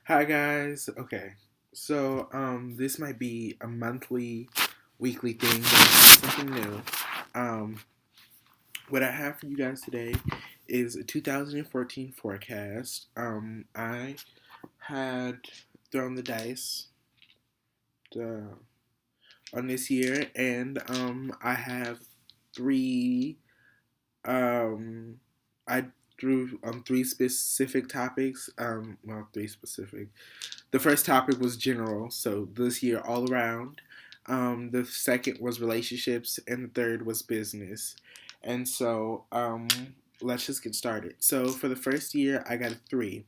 Hi guys. Okay. This might be a monthly, weekly thing, but it's something new. Um what I have for you guys today is a 2014 forecast. I had thrown the dice uh, on this year, and I have three um I drew on three specific topics. Three specific. The first topic was general, so this year all around. The second was relationships, and the third was business. And let's just get started. So for the first year, I got a three.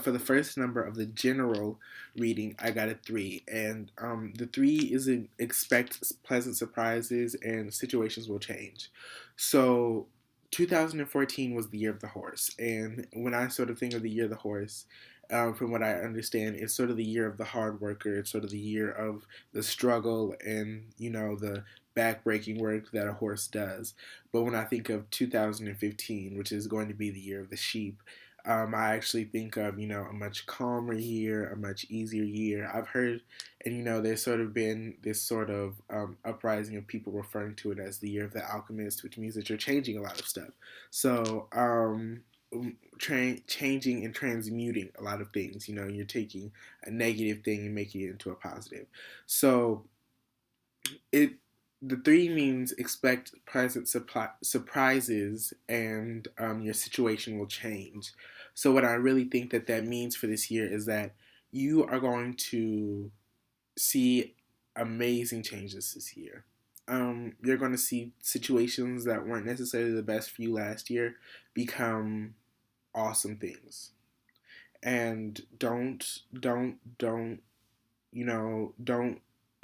For the first number of the general reading, I got a three, and the three is in expect pleasant surprises and situations will change. So 2014 was the year of the horse, and when I sort of think of the year of the horse, from what I understand, it's sort of the year of the hard worker. It's sort of the year of the struggle and the backbreaking work that a horse does. But when I think of 2015, which is going to be the year of the sheep, I actually think of a much calmer year, a much easier year. I've heard, and there's sort of been this sort of uprising of people referring to it as the year of the alchemist, which means that you're changing a lot of stuff. So changing and transmuting a lot of things. You're taking a negative thing and making it into a positive. So it the three means expect pleasant surprises, and your situation will change. So what I really think that means for this year is that you are going to see amazing changes this year. You're going to see situations that weren't necessarily the best for you last year become awesome things. And don't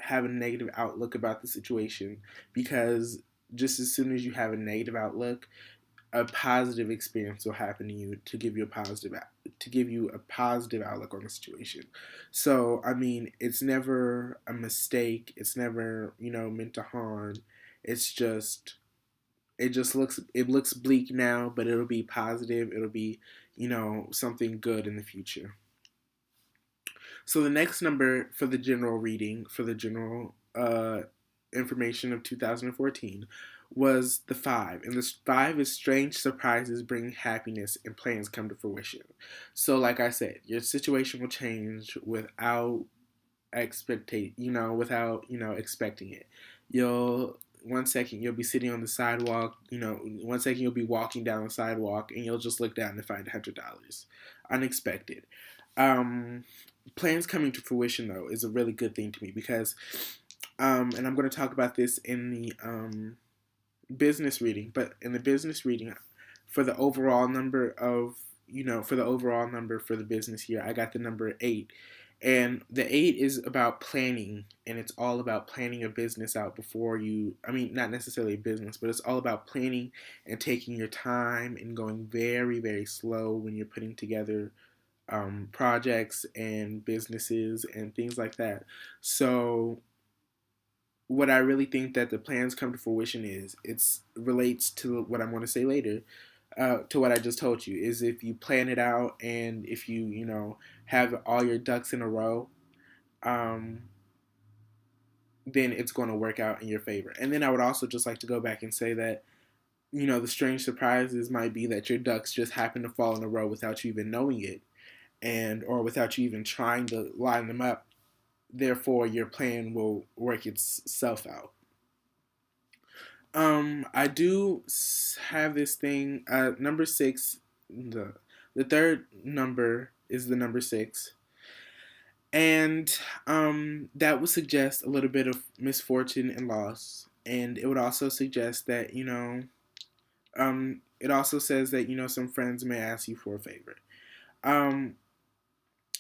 have a negative outlook about the situation, because just as soon as you have a negative outlook, a positive experience will happen to you to give you a positive outlook on the situation. So I mean, it's never a mistake. It's never meant to harm. It's just it looks bleak now, but it'll be positive. It'll be something good in the future. So the next number for the general reading, for the general information of 2014, was the five. And this five is strange surprises bring happiness and plans come to fruition. So like I said, your situation will change without without expecting it. You'll one second you'll be sitting on the sidewalk, one second you'll be walking down the sidewalk and you'll just look down and find $100. Unexpected. Um, Plans coming to fruition though is a really good thing to me, because and I'm going to talk about this in the business reading, but in the business reading, for the overall number of for the overall number for the business year, I got the number 8. And the 8 is about planning, and it's all about planning a business out before you, I mean, not necessarily a business, but it's all about planning and taking your time and going very, very slow when you're putting together projects and businesses and things like that. So what I really think that the plans come to fruition is it's relates to what I'm going to say later, to what I just told you, is if you plan it out and if you have all your ducks in a row, um, then it's going to work out in your favor. And then I would also just like to go back and say that the strange surprises might be that your ducks just happen to fall in a row without you even knowing it, and or without you even trying to line them up. Therefore, your plan will work itself out. I do have this thing. Number six, the third number is the number six, and that would suggest a little bit of misfortune and loss, and it would also suggest that it also says that some friends may ask you for a favor. Um,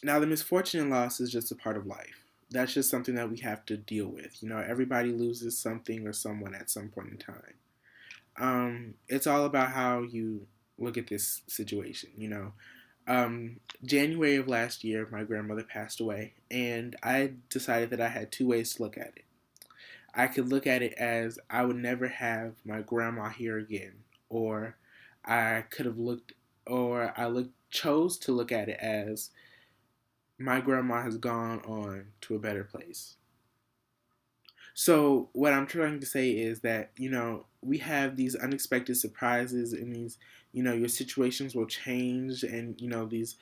Now, the misfortune and loss is just a part of life. That's just something that we have to deal with. Everybody loses something or someone at some point in time. It's all about how you look at this situation. January of last year, my grandmother passed away, and I decided that I had two ways to look at it. I could look at it as I would never have my grandma here again, or I could have looked, or I chose to look at it as my grandma has gone on to a better place. So what I'm trying to say is that, we have these unexpected surprises, and these, your situations will change, and these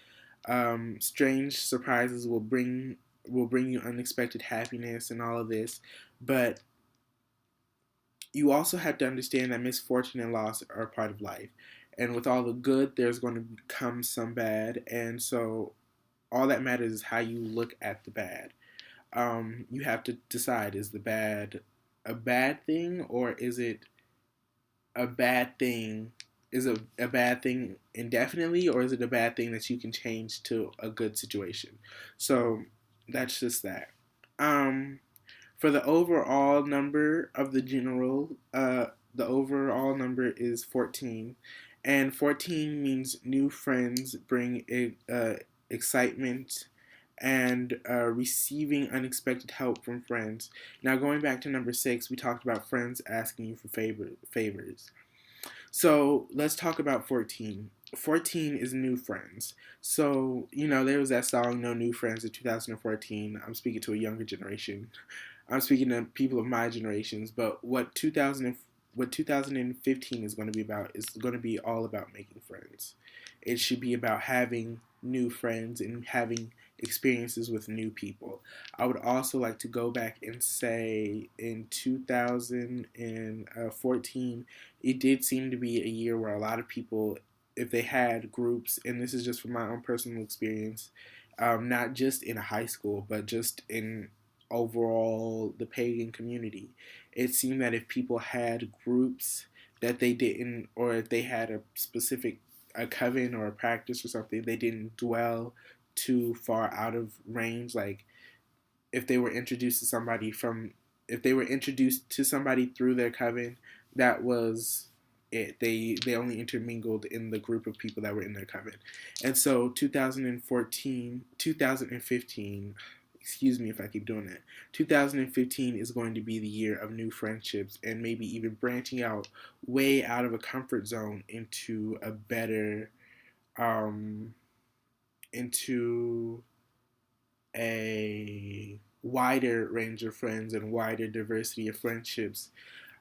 strange surprises will bring you unexpected happiness and all of this. But you also have to understand that misfortune and loss are a part of life. And with all the good, there's going to come some bad. And so all that matters is how you look at the bad. You have to decide, is the bad a bad thing, or is it a bad thing? Is a bad thing indefinitely, or is it a bad thing that you can change to a good situation? So that's just that. Um, for the overall number of the overall number is 14. And 14 means new friends bring excitement and receiving unexpected help from friends. Now, going back to number 6, we talked about friends asking you for favors. So let's talk about 14. 14 is new friends. So, there was that song, No New Friends, in 2014. I'm speaking to a younger generation. I'm speaking to people of my generations. But what 2015 is going to be about is going to be all about making friends. It should be about having new friends and having experiences with new people. I would also like to go back and say in 2014, it did seem to be a year where a lot of people, if they had groups, and this is just from my own personal experience, not just in a high school, but just in overall the pagan community, it seemed that if people had groups that they didn't, or if they had a specific a coven or a practice or something, they didn't dwell too far out of range. Like if they were introduced to somebody from if they were introduced to somebody through their coven, that was it. They only intermingled in the group of people that were in their coven. And so 2015, excuse me if I keep doing that, 2015 is going to be the year of new friendships, and maybe even branching out way out of a comfort zone into a better um into a wider range of friends and wider diversity of friendships.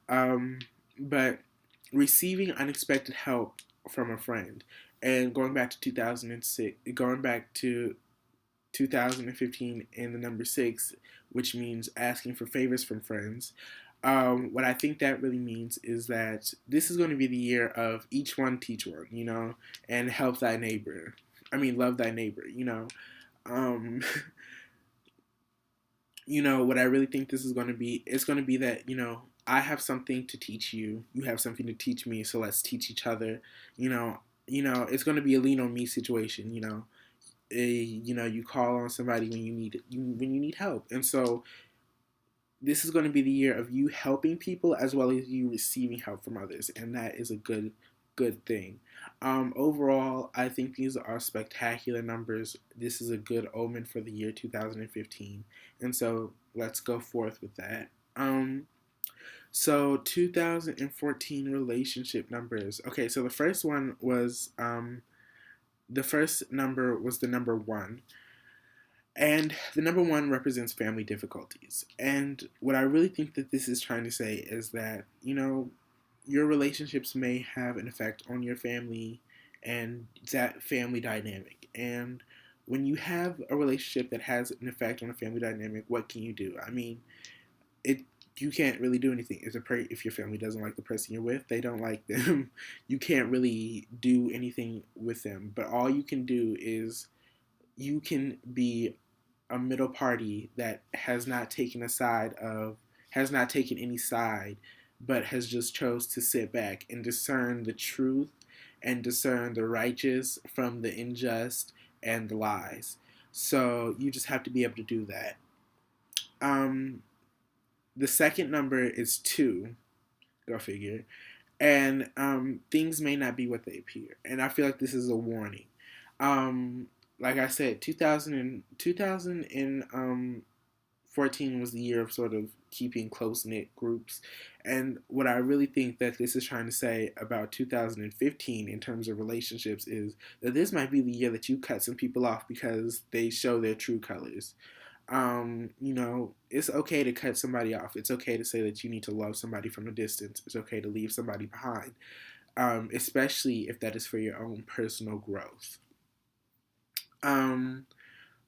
Um, but receiving unexpected help from a friend, and going back to 2006, going back to 2015 and the number 6, which means asking for favors from friends. What I think that really means is that this is going to be the year of each one teach one, and help thy neighbor. I mean, love thy neighbor. Um, what I really think this is going to be, it's going to be that, I have something to teach you, you have something to teach me, so let's teach each other. It's going to be a lean on me situation. You call on somebody when you need help, and so this is going to be the year of you helping people as well as you receiving help from others, and that is a good thing. Overall, I think these are spectacular numbers. This is a good omen for the year 2015, and so let's go forth with that. So 2014 relationship numbers. Okay, so the first number was the number 1. And the number 1 represents family difficulties. And what I really think that this is trying to say is that, your relationships may have an effect on your family and that family dynamic. And when you have a relationship that has an effect on a family dynamic, what can you do? I mean, it you can't really do anything. If your family doesn't like the person you're with, they don't like them. You can't really do anything with them. But all you can do is you can be a middle party that has not taken any side, but has just chose to sit back and discern the truth and discern the righteous from the unjust and the lies. So you just have to be able to do that. Um, the second number is 2. Go figure. And things may not be what they appear. And I feel like this is a warning. Like I said, 2014 14 was the year of sort of keeping close knit groups. And what I really think that this is trying to say about 2015 in terms of relationships is that this might be the year that you cut some people off because they show their true colors. It's okay to cut somebody off. It's okay to say that you need to love somebody from a distance. It's okay to leave somebody behind, especially if that is for your own personal growth. Um,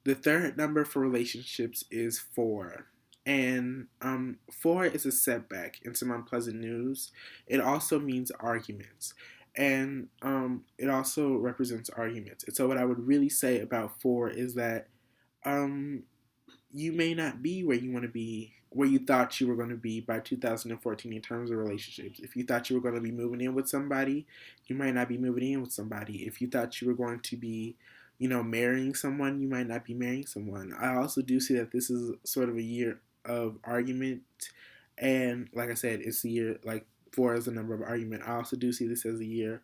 the third number for relationships is four. And four is a setback and some unpleasant news. It also means arguments. And it also represents arguments. And so, what I would really say about four is that um, you may not be where you want to be, where you thought you were going to be by 2014 in terms of relationships. If you thought you were going to be moving in with somebody, you might not be moving in with somebody. If you thought you were going to be, marrying someone, you might not be marrying someone. I also do see that this is sort of a year of argument. And like I said, it's the year, like four is the number of argument. I also do see this as a year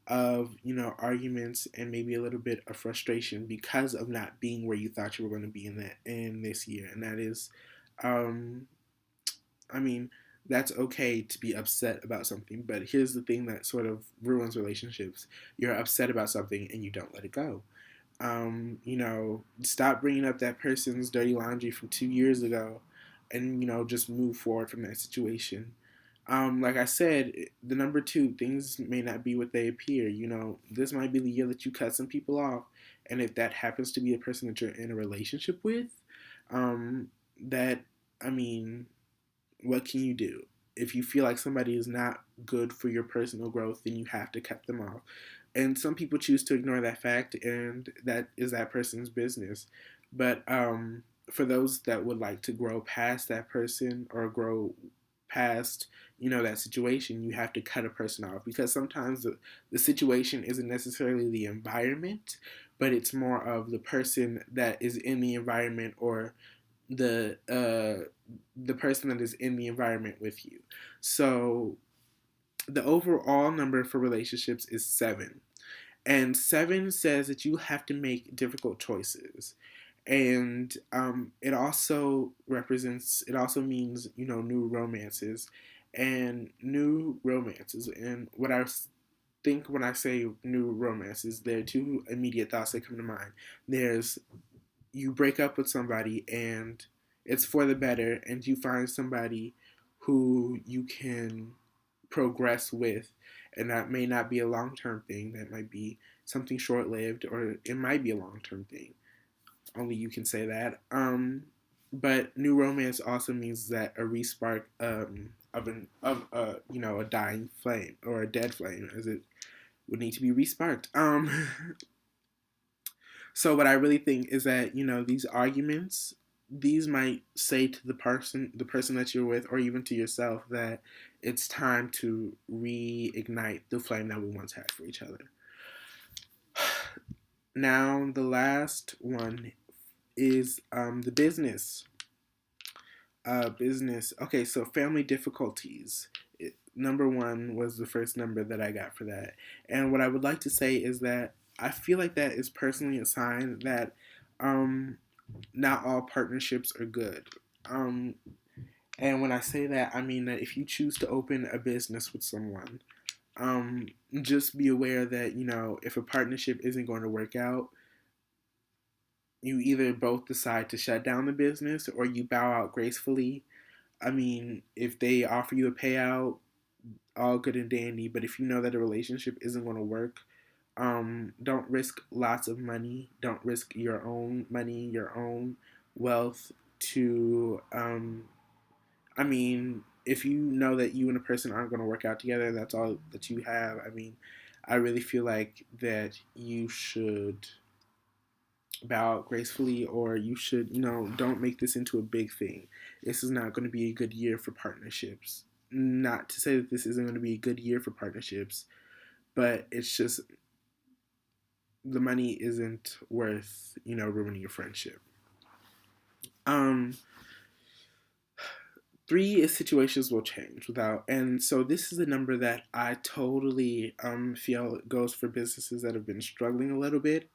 of arguments and maybe a little bit of frustration because of not being where you thought you were going to be in this year. And that is um I mean, that's okay to be upset about something, but here's the thing that sort of ruins relationships. You're upset about something and you don't let it go. Stop bringing up that person's dirty laundry from 2 years ago and just move forward from that situation. Like I said, the number two, things may not be what they appear. This might be the year that you cut some people off, and if that happens to be a person that you're in a relationship with, um, that I mean, what can you do? If you feel like somebody is not good for your personal growth, then you have to cut them off. And some people choose to ignore that fact, and that is that person's business. But for those that would like to grow past that person or grow past that situation, you have to cut a person off because sometimes the situation isn't necessarily the environment, but it's more of the person that is in the environment or the person that is in the environment with you. So the overall number for relationships is seven. And seven says that you have to make difficult choices. And it also means, new romances and new romances. And what I think when I say new romances, there are two immediate thoughts that come to mind. There's you break up with somebody and it's for the better, and you find somebody who you can progress with, and that may not be a long term thing, that might be something short lived, or it might be a long term thing. Only you can say that. But new romance also means that a respark of a dying flame or a dead flame, as it would need to be resparked. So what I really think is that these arguments, these might say to the person that you're with, or even to yourself, that it's time to reignite the flame that we once had for each other. Now the last one is the business. Business. Okay, so family difficulties. Number one was the first number that I got for that. And what I would like to say is that I feel like that is personally a sign that um, not all partnerships are good. Um, and when I say that, I mean that if you choose to open a business with someone, um, just be aware that, if a partnership isn't going to work out, you either both decide to shut down the business or you bow out gracefully. I mean, if they offer you a payout, all good and dandy. But if you know that a relationship isn't going to work, don't risk lots of money. Don't risk your own money, your own wealth to. I mean, if you know that you and a person aren't going to work out together, and that's all that you have. I mean, I really feel like that you should bow out gracefully, or you should, don't make this into a big thing. This is not going to be a good year for partnerships. Not to say that this isn't going to be a good year for partnerships, but it's just the money isn't worth, ruining your friendship. Um, Three is situations will change without, and so this is a number that I totally feel goes for businesses that have been struggling a little bit.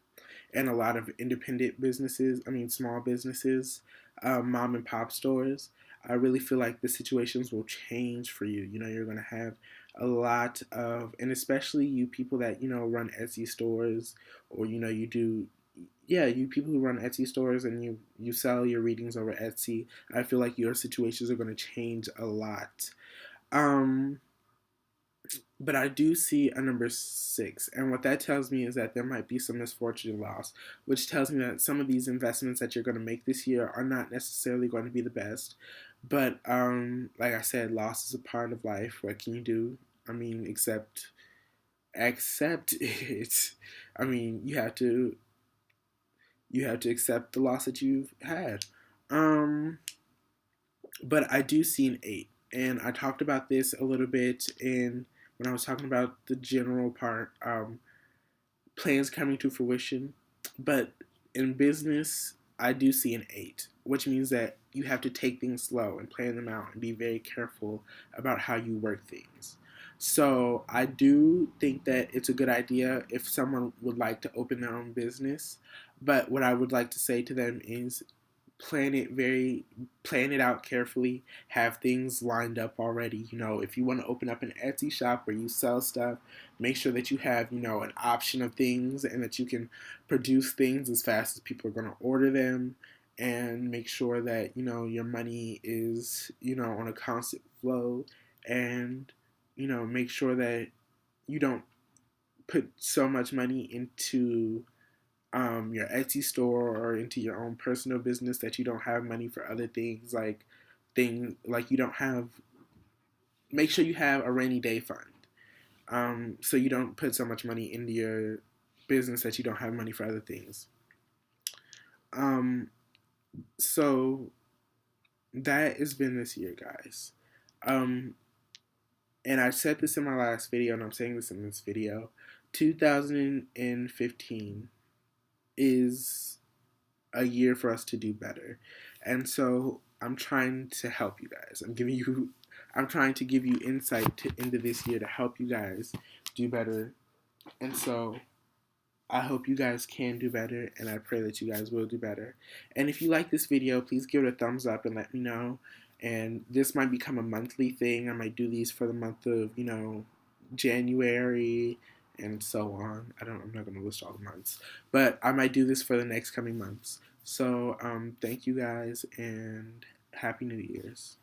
and a lot of independent businesses, I mean, small businesses, mom and pop stores, I really feel like the situations will change for you. You know, you're going to have a lot of, and especially you people that, you know, run Etsy stores, or, you know, you do, yeah, you people who run Etsy stores and you sell your readings over Etsy. I feel like your situations are going to change a lot. Um, but I do see a number 6, and what that tells me is that there might be some misfortune and loss, which tells me that some of these investments that you're going to make this year are not necessarily going to be the best. But like I said, loss is a part of life. What can you do? I mean, accept it. I mean, you have to accept the loss that you've had. Um, but I do see an 8, and I talked about this a little bit in when I was talking about the general part, plans coming to fruition. But in business, I do see an 8, which means that you have to take things slow and plan them out and be very careful about how you work things. So I do think that it's a good idea if someone would like to open their own business. But what I would like to say to them is plan it out carefully, have things lined up already. You know, if you want to open up an Etsy shop where you sell stuff, make sure that you have, you know, an option of things, and that you can produce things as fast as people are going to order them, and make sure that, you know, your money is, you know, on a constant flow, and, you know, make sure that you don't put so much money into your Etsy store or into your own personal business that you don't have money for other things, like you don't have. Make sure you have a rainy day fund, so you don't put so much money into your business that you don't have money for other things. Um, so that has been this year, guys. Um, and I said this in my last video, and I'm saying this in this video. 2015 is a year for us to do better. And so I'm trying to help you guys. I'm trying to give you insight into this year to help you guys do better. And so I hope you guys can do better, and I pray that you guys will do better. And if you like this video, please give it a thumbs up and let me know. And this might become a monthly thing. I might do these for the month of, you know, January and so on. I'm not going to list all the months, but I might do this for the next coming months. So thank you guys, and Happy New Year's.